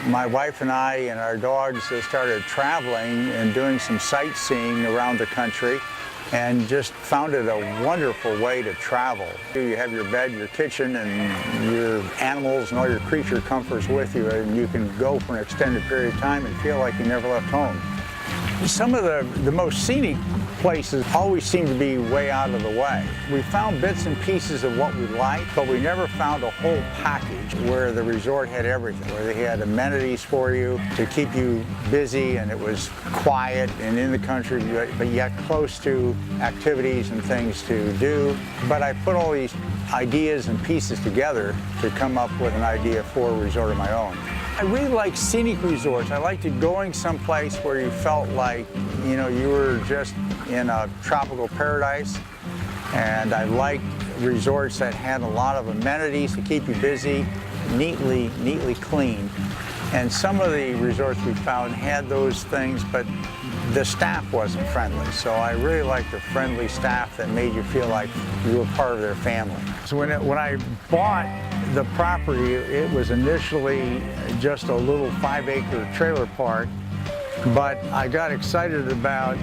my wife and I and our dogs started traveling and doing some sightseeing around the country, and just found it a wonderful way to travel. You have your bed, your kitchen, and your animals and all your creature comforts with you, and you can go for an extended period of time and feel like you never left home. Some of the most scenic places always seem to be way out of the way. We found bits and pieces of what we liked, but we never found a whole package where the resort had everything, where they had amenities for you to keep you busy, and it was quiet and in the country, but yet close to activities and things to do. But I put all these ideas and pieces together to come up with an idea for a resort of my own. I really like scenic resorts. I liked going someplace where you felt like, you know, you were just in a tropical paradise. And I liked resorts that had a lot of amenities to keep you busy, neatly clean. And some of the resorts we found had those things, but the staff wasn't friendly. So I really liked the friendly staff that made you feel like you were part of their family. So when I bought the property, it was initially just a little 5-acre trailer park, but I got excited about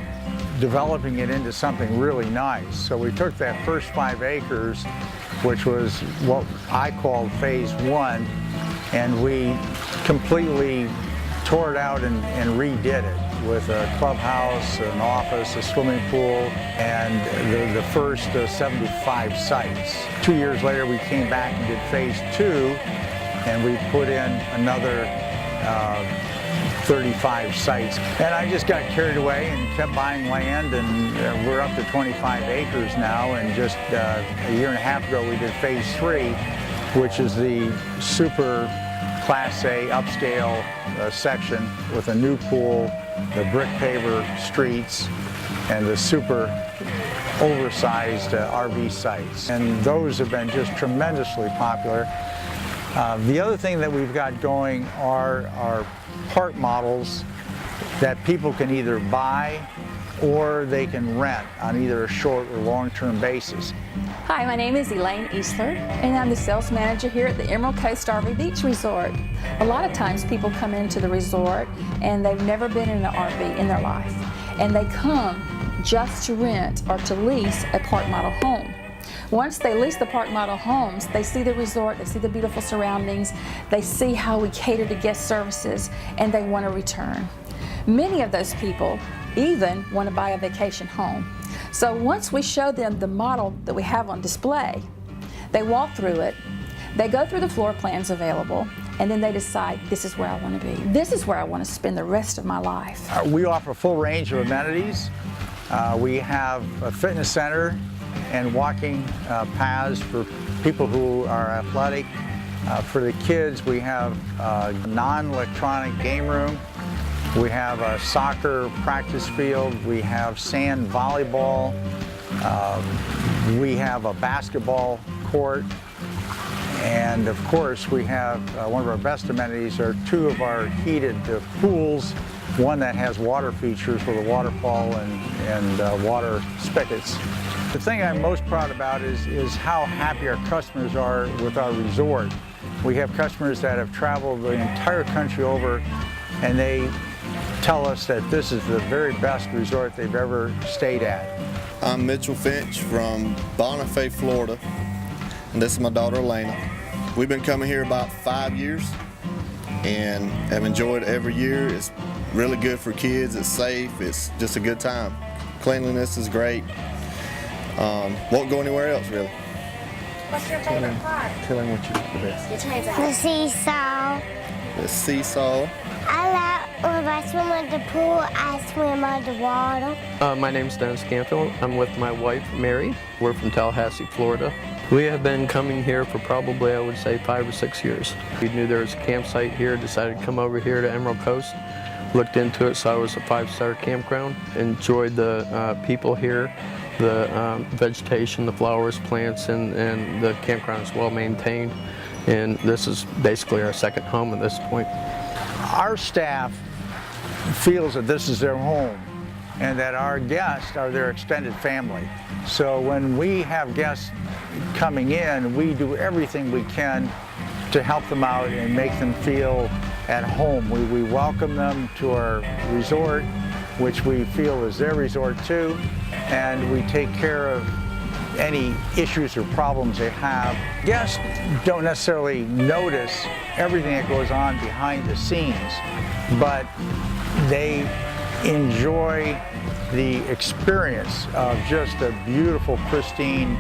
developing it into something really nice. So we took that first 5 acres, which was what I called phase 1, and we completely tore it out and redid it with a clubhouse, an office, a swimming pool, and the first 75 sites. 2 years later, we came back and did phase 2, and we put in another 35 sites. And I just got carried away and kept buying land, and we're up to 25 acres now, and just a year and a half ago we did phase 3, which is the super Class A upscale section with a new pool, the brick paver streets, and the super oversized RV sites. And those have been just tremendously popular. The other thing that we've got going are park models that people can either buy or they can rent on either a short or long-term basis. Hi, my name is Elaine Eastler, and I'm the sales manager here at the Emerald Coast RV Beach Resort. A lot of times people come into the resort and they've never been in an RV in their life, and they come just to rent or to lease a park model home. Once they lease the park model homes, they see the resort, they see the beautiful surroundings, they see how we cater to guest services, and they want to return. Many of those people even want to buy a vacation home. So once we show them the model that we have on display, they walk through it, they go through the floor plans available, and then they decide, this is where I want to be. This is where I want to spend the rest of my life. We offer a full range of amenities. We have a fitness center and walking paths for people who are athletic. For the kids, we have a non-electronic game room. We have a soccer practice field. We have sand volleyball. We have a basketball court. And of course, we have one of our best amenities are 2 of our heated pools. One that has water features with a waterfall and water spigots. The thing I'm most proud about is how happy our customers are with our resort. We have customers that have traveled the entire country over, and they tell us that this is the very best resort they've ever stayed at. I'm Mitchell Finch from Bonifay, Florida, and this is my daughter Elena. We've been coming here about 5 years and have enjoyed it every year. It's really good for kids, it's safe, it's just a good time. Cleanliness is great. Won't go anywhere else really. What's your favorite part? Tell him what you like the best. The seesaw. The seesaw. I like when I swim in the pool, I swim underwater. My name's Dennis Canfield. I'm with my wife, Mary. We're from Tallahassee, Florida. We have been coming here for probably, I would say, 5 or 6 years. We knew there was a campsite here, decided to come over here to Emerald Coast. Looked into it, saw it was a 5-star campground. Enjoyed the people here, the vegetation, the flowers, plants, and the campground is well maintained. And this is basically our second home at this point. Our staff feels that this is their home and that our guests are their extended family. So when we have guests coming in, we do everything we can to help them out and make them feel at home. We welcome them to our resort, which we feel is their resort too, and we take care of any issues or problems they have. Guests don't necessarily notice everything that goes on behind the scenes, but they enjoy the experience of just a beautiful, pristine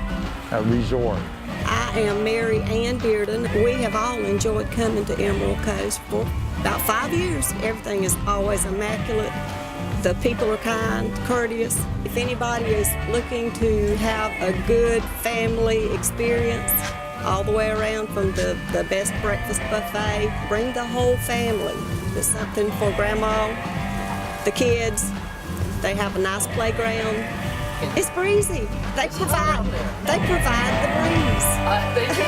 resort. I am Mary Ann Bearden. We have all enjoyed coming to Emerald Coast for about 5 years. Everything is always immaculate. The people are kind, courteous. If anybody is looking to have a good family experience all the way around, from the best breakfast buffet, bring the whole family. There's something for grandma, the kids. They have a nice playground. It's breezy. They provide the breeze. They do.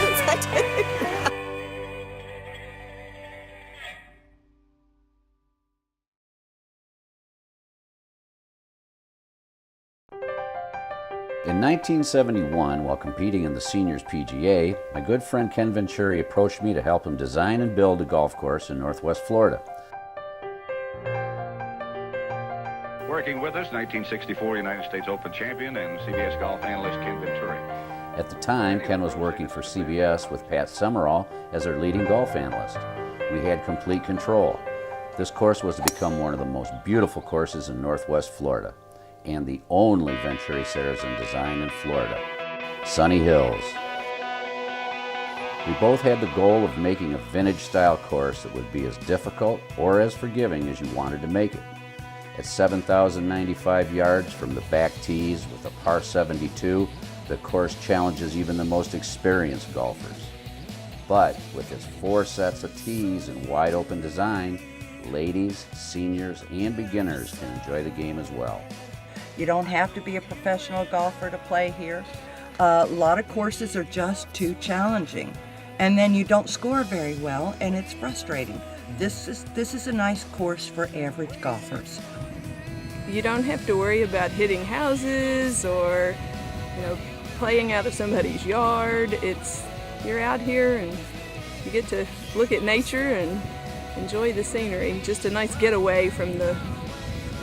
In 1971, while competing in the Seniors PGA, my good friend Ken Venturi approached me to help him design and build a golf course in Northwest Florida. Working with us, 1964 United States Open champion and CBS golf analyst Ken Venturi. At the time, Ken was working for CBS with Pat Summerall as their leading golf analyst. We had complete control. This course was to become one of the most beautiful courses in Northwest Florida, and the only Venturi Saracen design in Florida, Sunny Hills. We both had the goal of making a vintage-style course that would be as difficult or as forgiving as you wanted to make it. At 7,095 yards from the back tees with a par 72, the course challenges even the most experienced golfers. But with its 4 sets of tees and wide-open design, ladies, seniors, and beginners can enjoy the game as well. You don't have to be a professional golfer to play here. A lot of courses are just too challenging, and then you don't score very well, and it's frustrating. This is a nice course for average golfers. You don't have to worry about hitting houses or, playing out of somebody's yard. You're out here and you get to look at nature and enjoy the scenery. Just a nice getaway from the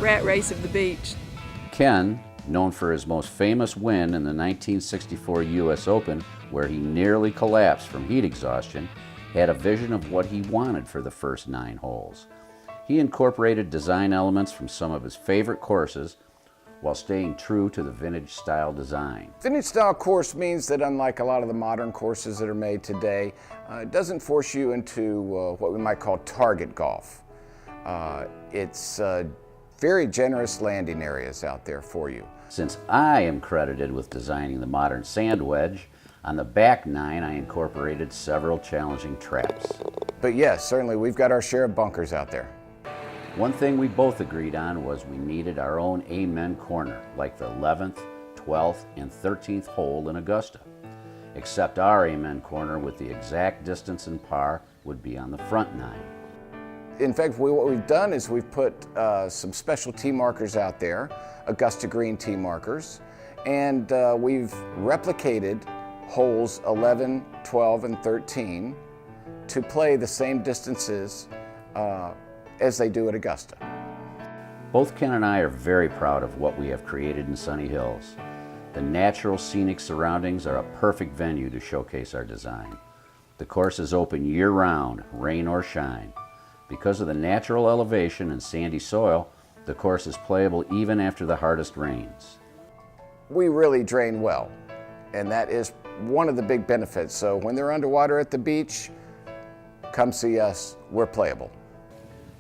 rat race of the beach. Ken, known for his most famous win in the 1964 U.S. Open, where he nearly collapsed from heat exhaustion, had a vision of what he wanted for the first 9 holes. He incorporated design elements from some of his favorite courses while staying true to the vintage-style design. Vintage-style course means that, unlike a lot of the modern courses that are made today, it doesn't force you into what we might call target golf. It's very generous landing areas out there for you. Since I am credited with designing the modern sand wedge, on the back 9 I incorporated several challenging traps. But yes, certainly we've got our share of bunkers out there. One thing we both agreed on was we needed our own Amen corner, like the 11th, 12th, and 13th hole in Augusta. Except our Amen corner with the exact distance and par would be on the front 9. In fact, what we've done is we've put some special tee markers out there, Augusta Green tee markers, and we've replicated holes 11, 12, and 13 to play the same distances as they do at Augusta. Both Ken and I are very proud of what we have created in Sunny Hills. The natural scenic surroundings are a perfect venue to showcase our design. The course is open year-round, rain or shine. Because of the natural elevation and sandy soil, the course is playable even after the hardest rains. We really drain well, and that is one of the big benefits. So when they're underwater at the beach, come see us, we're playable.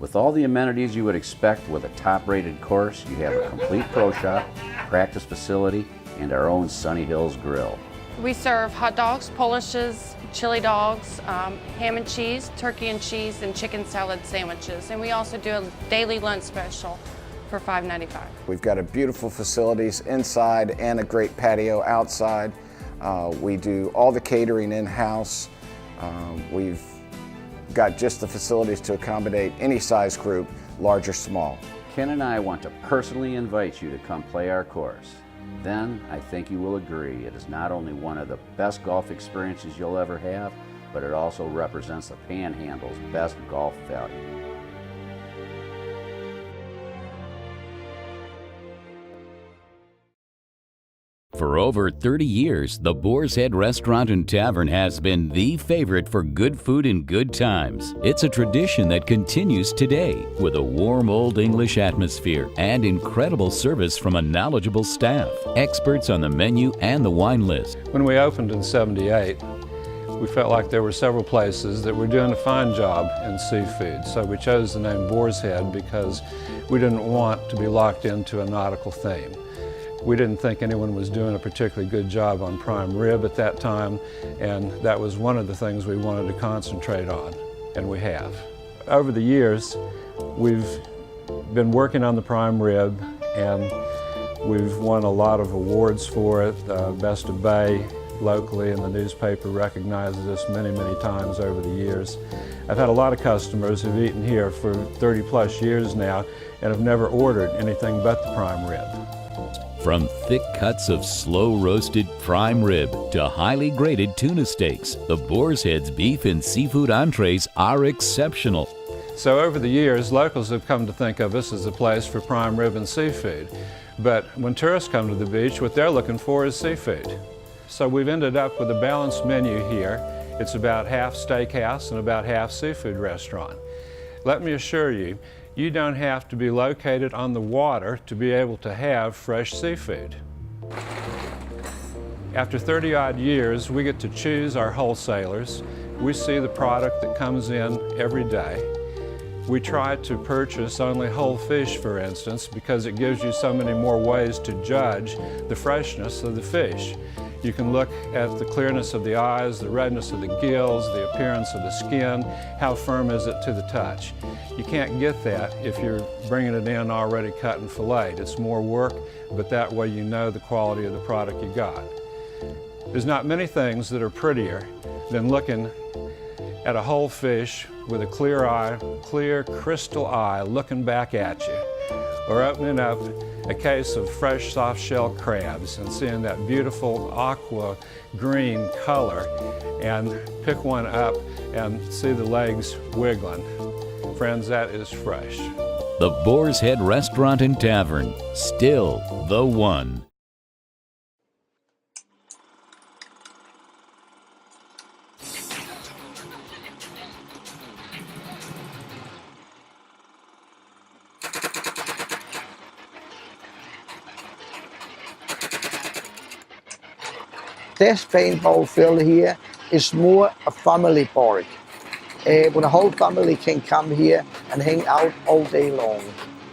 With all the amenities you would expect with a top-rated course, you have a complete pro shop, practice facility, and our own Sunny Hills grill. We serve hot dogs, Polishes, chili dogs, ham and cheese, turkey and cheese, and chicken salad sandwiches. And we also do a daily lunch special for $5.95. We've got a beautiful facilities inside and a great patio outside. We do all the catering in-house. We've got just the facilities to accommodate any size group, large or small. Ken and I want to personally invite you to come play our course. Then I think you will agree it is not only one of the best golf experiences you'll ever have, but it also represents the Panhandle's best golf value. For over 30 years, the Boar's Head Restaurant and Tavern has been the favorite for good food and good times. It's a tradition that continues today with a warm Old English atmosphere and incredible service from a knowledgeable staff, experts on the menu and the wine list. When we opened in '78, we felt like there were several places that were doing a fine job in seafood. So we chose the name Boar's Head because we didn't want to be locked into a nautical theme. We didn't think anyone was doing a particularly good job on prime rib at that time, and that was one of the things we wanted to concentrate on, and we have. Over the years, we've been working on the prime rib, and we've won a lot of awards for it. Best of Bay locally, and the newspaper recognizes us many, many times over the years. I've had a lot of customers who've eaten here for 30 plus years now and have never ordered anything but the prime rib. From thick cuts of slow-roasted prime rib to highly graded tuna steaks, the Boar's Head's beef and seafood entrees are exceptional. So over the years, locals have come to think of us as a place for prime rib and seafood. But when tourists come to the beach, what they're looking for is seafood. So we've ended up with a balanced menu here. It's about half steakhouse and about half seafood restaurant. Let me assure you, you don't have to be located on the water to be able to have fresh seafood. After 30-odd years, we get to choose our wholesalers. We see the product that comes in every day. We try to purchase only whole fish, for instance, because it gives you so many more ways to judge the freshness of the fish. You can look at the clearness of the eyes, the redness of the gills, the appearance of the skin, how firm is it to the touch. You can't get that if you're bringing it in already cut and filleted. It's more work, but that way you know the quality of the product you got. There's not many things that are prettier than looking at a whole fish with a clear eye, clear crystal eye looking back at you, or opening up a case of fresh soft-shell crabs and seeing that beautiful aqua green color and pick one up and see the legs wiggling. Friends, that is fresh. The Boar's Head Restaurant and Tavern, still the one. This paintball field here is more a family park. Where the whole family can come here and hang out all day long.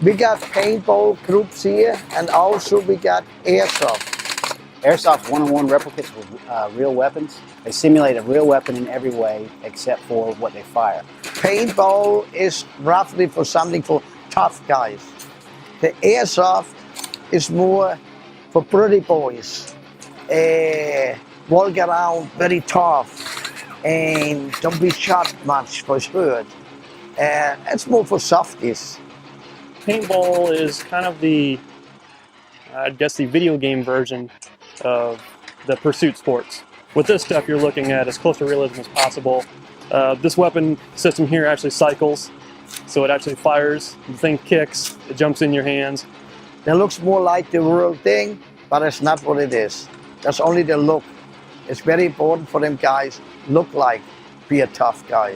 We got paintball groups here, and also we got airsoft. Airsoft's one-on-one replicates with real weapons. They simulate a real weapon in every way except for what they fire. Paintball is roughly for something for tough guys. The airsoft is more for pretty boys. Walk around very tough and don't be shot much for sure. It's more for softies. Paintball is kind of the, I guess, the video game version of the pursuit sports. With this stuff, you're looking at as close to realism as possible. This weapon system here actually cycles, so it actually fires, the thing kicks, it jumps in your hands. It looks more like the real thing, but it's not what it is. That's only the look. It's very important for them guys look like be a tough guy.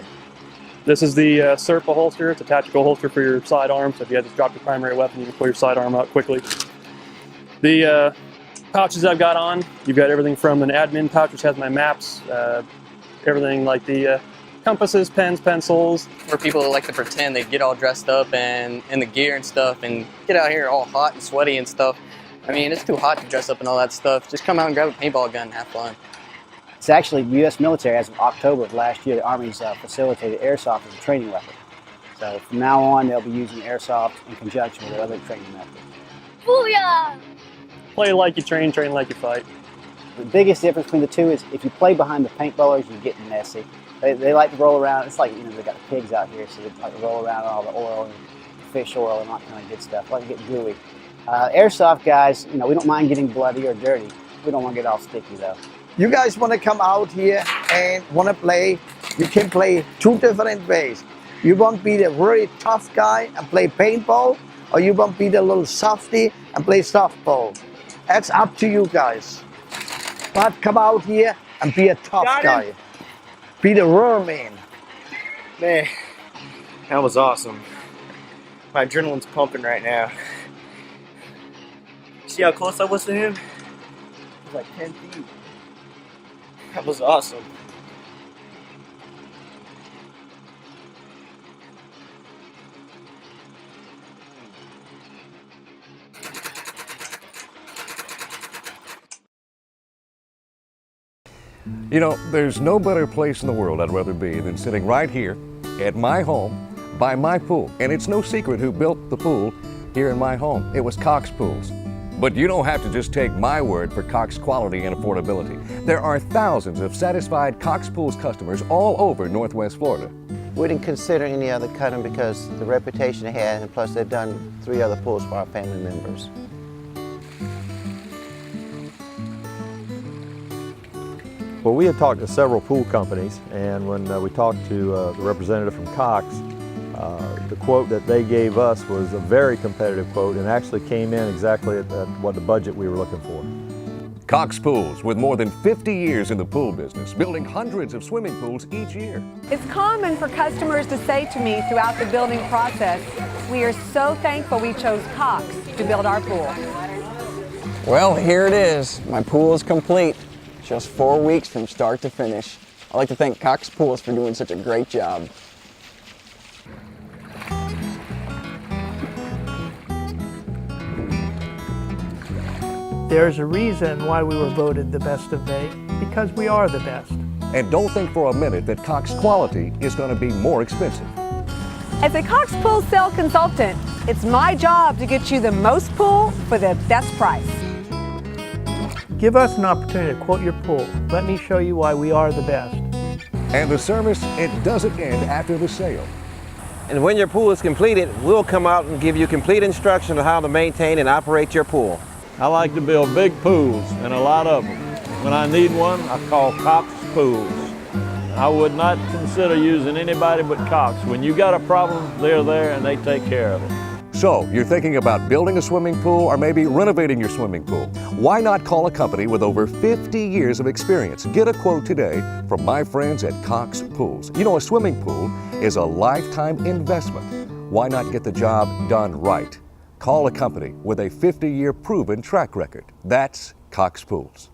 This is the Serpa holster. It's a tactical holster for your sidearm, so if you had to drop your primary weapon, you can pull your sidearm out quickly. The pouches I've got on, you've got everything from an admin pouch, which has my maps, everything like the compasses, pens, pencils. For people that like to pretend, they get all dressed up and in the gear and stuff and get out here all hot and sweaty and stuff. I mean, it's too hot to dress up and all that stuff. Just come out and grab a paintball gun and have fun. It's actually the U.S. military, as of October of last year, the Army's facilitated airsoft as a training weapon. So from now on, they'll be using airsoft in conjunction with their other training methods. Booyah! Play like you train, train like you fight. The biggest difference between the two is if you play behind the paintballers, you get messy. They like to roll around. It's like, you know, they got the pigs out here, so they like to roll around in all the oil and fish oil and all that kind of good stuff. Like to get gooey. Airsoft guys, you know, we don't mind getting bloody or dirty. We don't want to get all sticky though. You guys want to come out here and want to play You can play two different ways. You want to be the really tough guy and play paintball, or you want to be the little softy and play softball. That's up to you guys. But come out here and be a tough guy. Be the real man. Man, that was awesome. My adrenaline's pumping right now. See how close I was to him? It was like 10 feet. That was awesome. You know, there's no better place in the world I'd rather be than sitting right here at my home by my pool. And it's no secret who built the pool here in my home. It was Cox Pools. But you don't have to just take my word for Cox quality and affordability. There are thousands of satisfied Cox Pools customers all over Northwest Florida. We didn't consider any other cutting because the reputation they had, and plus they've done 3 other pools for our family members. Well, we had talked to several pool companies, and when we talked to the representative from Cox, the quote that they gave us was a very competitive quote and actually came in exactly at what the budget we were looking for. Cox Pools, with more than 50 years in the pool business, building hundreds of swimming pools each year. It's common for customers to say to me throughout the building process, we are so thankful we chose Cox to build our pool. Well, here it is. My pool is complete. Just 4 weeks from start to finish. I'd like to thank Cox Pools for doing such a great job. There's a reason why we were voted the best of May, because we are the best. And don't think for a minute that Cox quality is going to be more expensive. As a Cox Pool sales consultant, it's my job to get you the most pool for the best price. Give us an opportunity to quote your pool. Let me show you why we are the best. And the service, it doesn't end after the sale. And when your pool is completed, we'll come out and give you complete instruction on how to maintain and operate your pool. I like to build big pools, and a lot of them. When I need one, I call Cox Pools. I would not consider using anybody but Cox. When you got a problem, they're there and they take care of it. So, you're thinking about building a swimming pool or maybe renovating your swimming pool. Why not call a company with over 50 years of experience? Get a quote today from my friends at Cox Pools. You know, a swimming pool is a lifetime investment. Why not get the job done right? Call a company with a 50-year proven track record. That's Cox Pools.